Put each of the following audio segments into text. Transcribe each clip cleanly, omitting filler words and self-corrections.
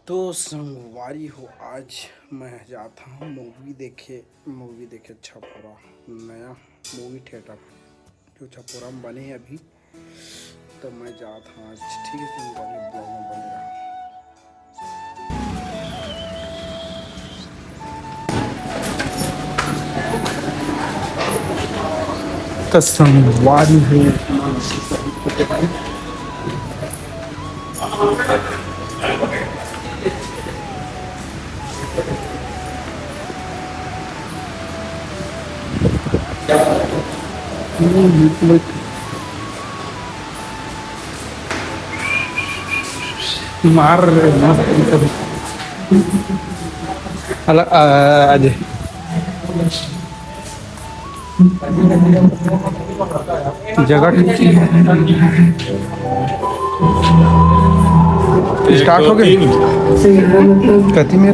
तो संगवारी हो, आज मैं जाता हूँ मूवी देखे छपोरा। नया मूवी थिएटर जो छपोरा में बने हैं अभी, तो मैं जाता हूँ आज। ठीक है, संगवारी ब्लॉग में बने रहा। तो संगवारी हो मार रहे मस्त अलग अजय जगह स्टार्ट हो गई कति में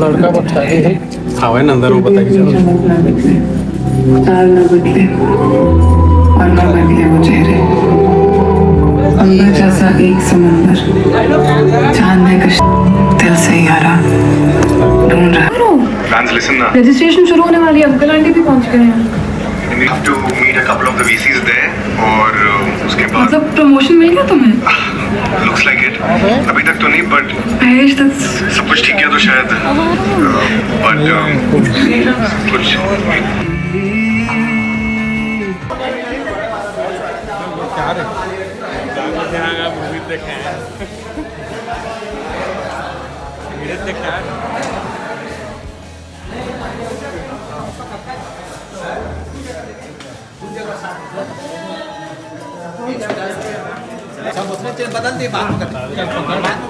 लड़का बता है आवे ना अंदर वो बताइए चाल न बदले और न बदले वो चेहरे। अंबर जैसा एक समंदर चांदने का दिल से यारा ढूंढ रहा। रजिस्ट्रेशन शुरू होने वाली है, अंकल आंटी भी पहुंच गए हैं। We have to meet a couple of the VCs there और उसके बाद मतलब प्रमोशन मिल गया तुम्हें? looks like it अभी तक तो नहीं but महेश सब कुछ ठीक है तो शायद but कुछ मूवी देखे बदल दे बात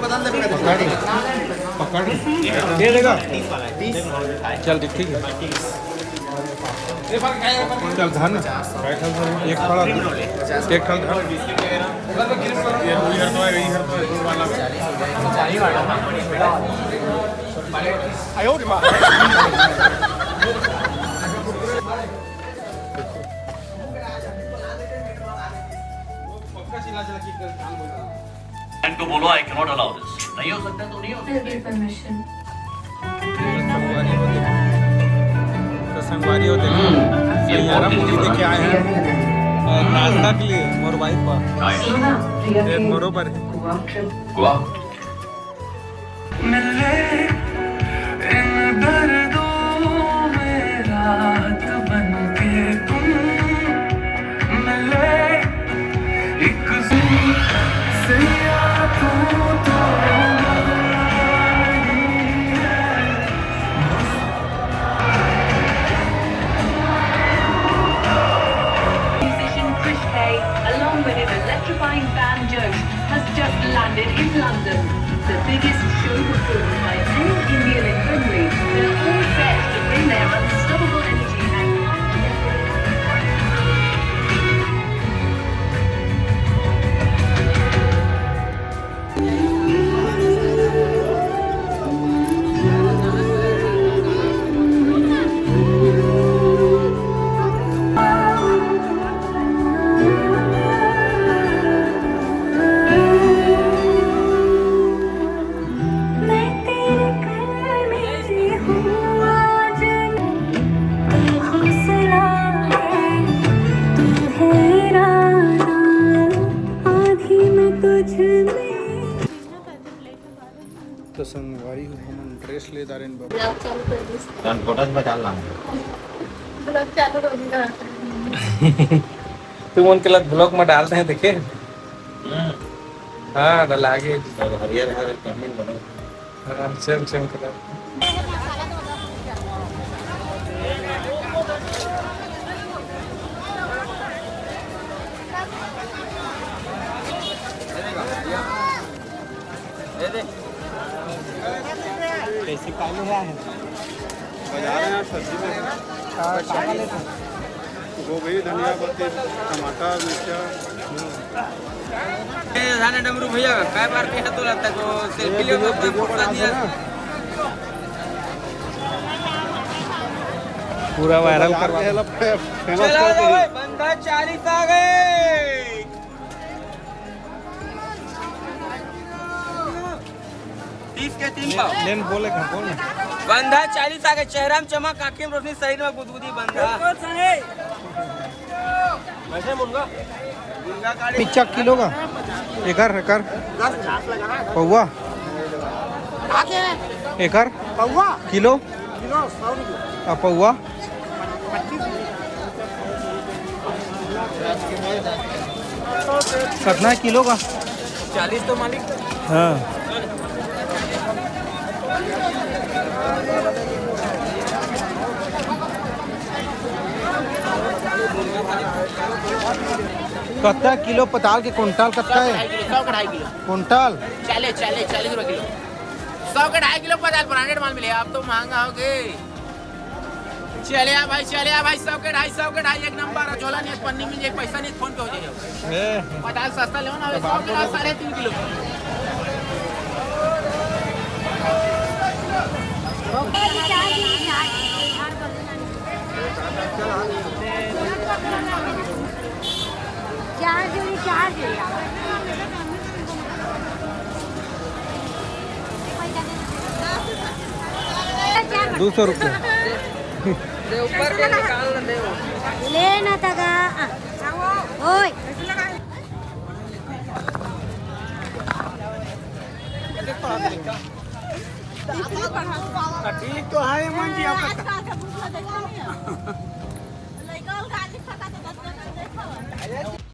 बदल दे देगा। चल ठीक है, चल धन एक खड़ा एक खड़ा को बोलो I can not allow this. नहीं हो सकता तो नहीं हो परमिशन। तो संगवारी हो देखो मूवी देखे आए हैं नाश्ता के लिए मोर वाइफ पर बरोबर Goa electrifying band Josh has just landed in London. The biggest show performed by any Indian in memory. They're all set to bring their unstoppable energy and तो संगवारी हो हम ड्रेस ले दारे इन बाबू फोटोज बचा ला ब्लॉग चालू हो गया। तुम उनके लिए ब्लॉग में डालते हैं देखे। हाँ डाला आगे हरियर हरियर कमेंट बनो। हाँ सेम सेम कलर कैसे काले है बजा रहे हैं सब्जी में गोभी धनिया पत्ती टमाटर मिर्चा जाने डमरू भैया काय बार के हाथ लाता तो सेल्फी ले अपना फोटो दिया पूरा वायरल करवा चला भाई बंदा 40 आ गए 20 के 3 पाव लेन बोले कहाँ बोल बंधा 40 आ गए चेहरा में चमक आंखें में रोशनी शरीर में गुदगुदी बंधा पिच्चा किलो का एकर पौवा एकर किलो पौवा कितना है किलो का 40 तो मालिक हाँ कितना किलो पताल के कुंटल कितना है 100 का 2.5 किलो कुंटल 40 रुपए किलो 100 का 2.5 किलो पताल ब्रांडेड माल मिलेगा आप तो महंगा होगे चले आ भाई 100 के 2.5 एक नंबर है झोला नहीं पन्नी में एक पैसा नहीं फोन पे हो जाएगा पताल सस्ता ले ना 100 के 3.5 किलो चार 200 रुपये ऊपर के निकाल दे लेना तगा ओए ठीक तो है मन जी आपका